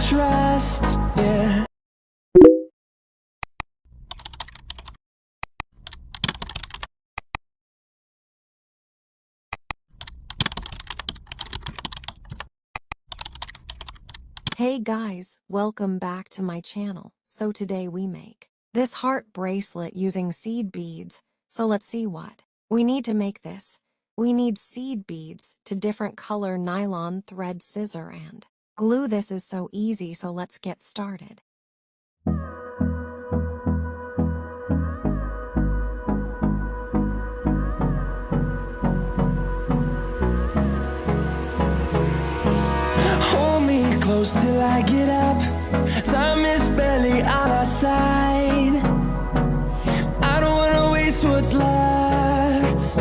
trust, yeah. Hey guys, welcome back to my channel. So today we make this heart bracelet using seed beads. So let's see what we need to make this. We need seed beads to different color nylon thread scissor and glue. This is so easy, so let's get started. Hold me close till I get up. Time is barely on our side. I don't wanna waste what's left.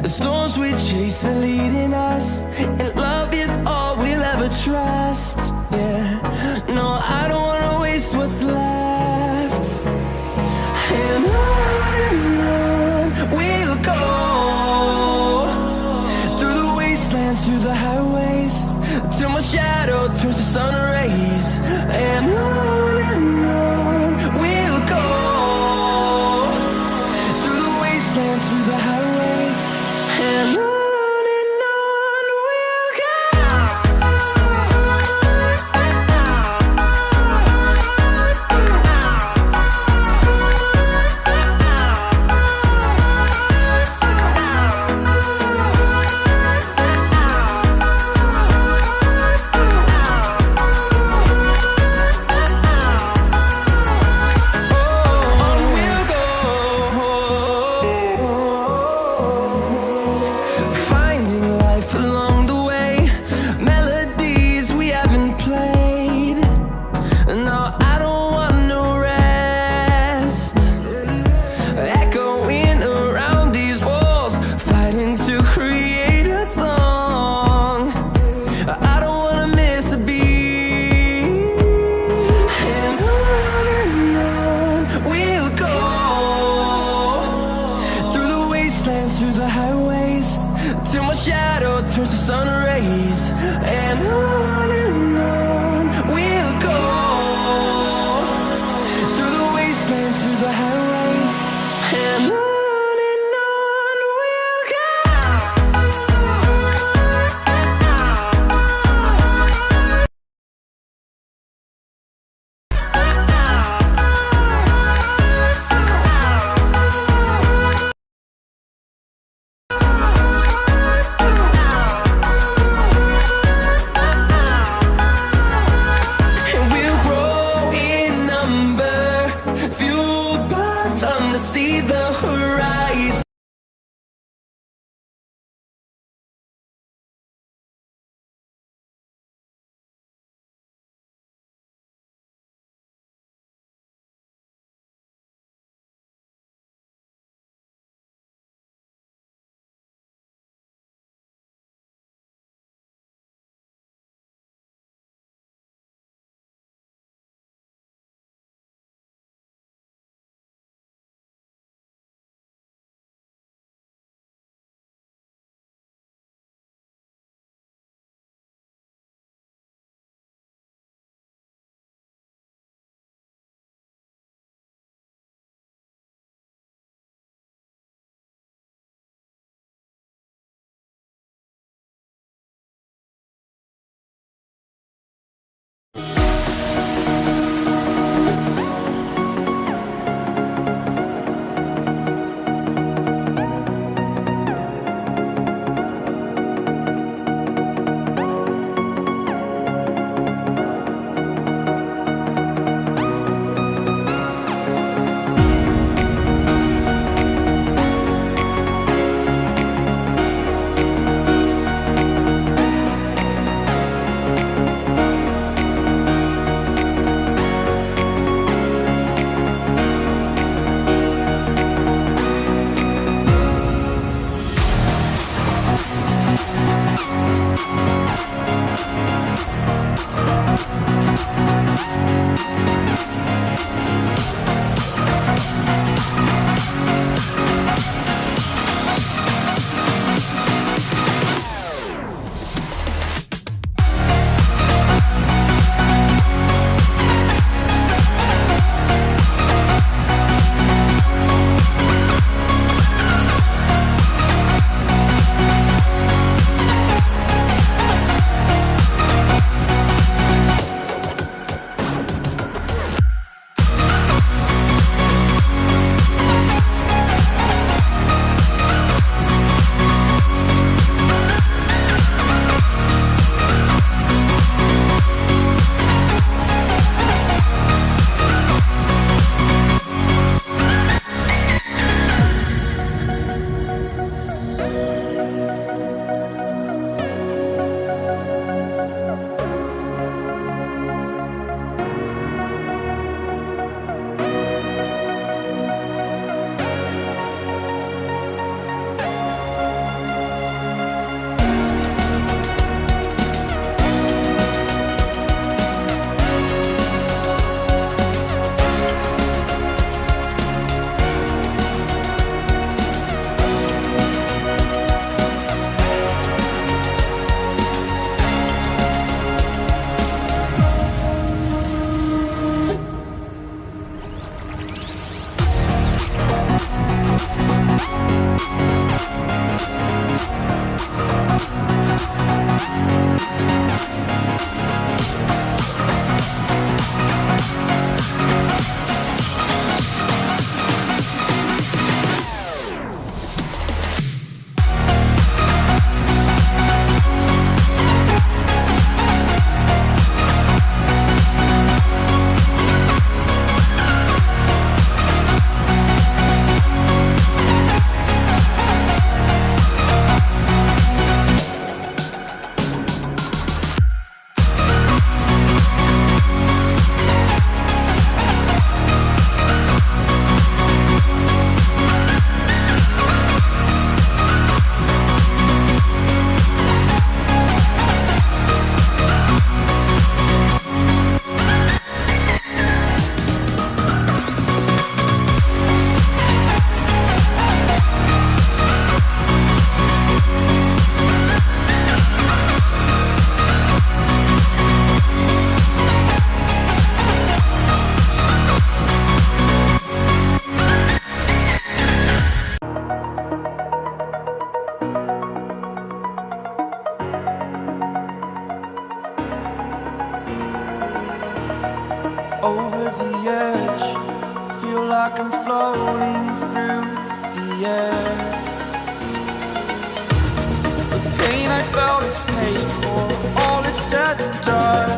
The storms we chase are leading us, and love is all we'll ever trust, yeah. No, I don't wanna waste what's left. And on we'll go, through the wastelands, through the highways, till my shadow turns to sun rays. And on we'll go, through the wastelands, through the highways, and on we'll go. Finding life along the way, melodies we haven't played. No, I don't want no rest. Echoing around these walls, fighting to create a song. I don't wanna miss a beat. And on we'll go, through the wastelands, through the highways, till my shadow turns to sun rays. And on we'll go, through the wastelands, through the highways, and on we'll go. over the edge. Feel like I'm floating through the air. The pain I felt is paid for, all is said and done.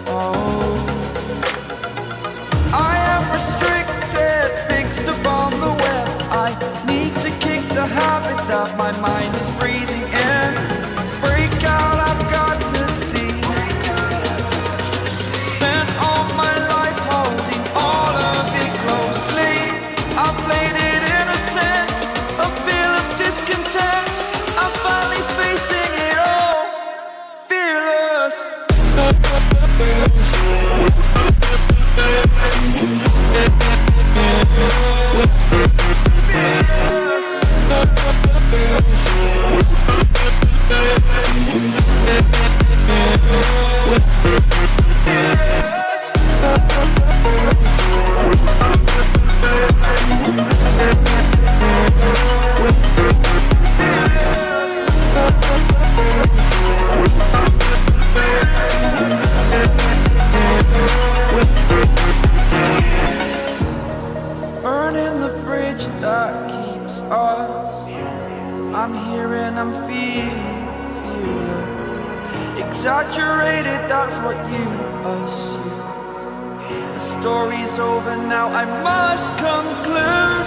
Oh, I am restricted, fixed upon the web. I need to kick the habit that my mind is breathing in. Break out, I've got to see. Spent all my life holding all of it closely. I played it innocent, a feel of discontent. I'm finally facing it all, fearless. Burning the bridge that keeps us. I'm here and I'm feeling fearless. Exaggerated, that's what you assume. The story's over now, I must conclude.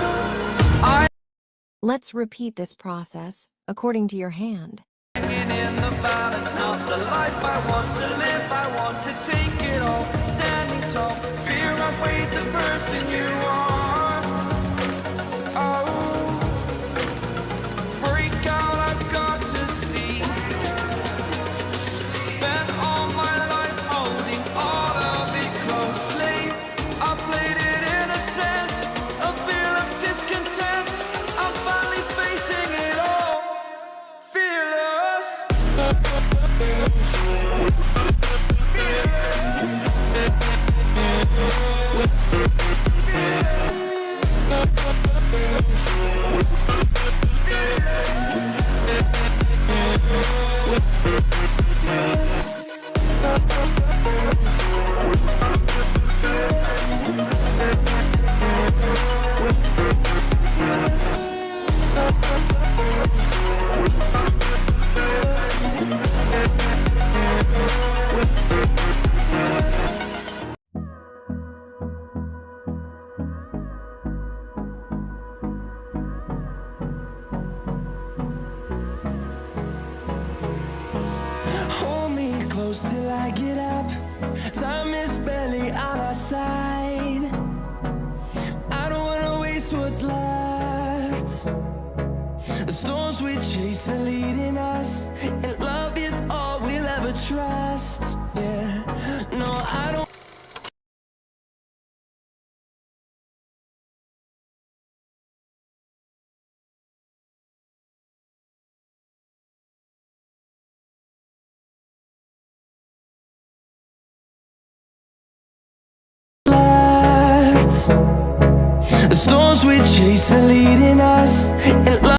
Let's repeat this process according to your hand. Hanging in the balance, not the life I want to live. I want to take it all, standing tall. Fear outweighed the person you are. Oh, break out, I've got to see. Spent all my life holding all of it closely. I played it innocent, a feel of discontent. I'm finally facing it all, fearless. Hold me close till I get up. Time is barely on our side. I don't wanna waste what's left. The storms we chase are leading us, and love is all we'll ever trust. Yeah, no, I don't. The storms we chase are leading us, and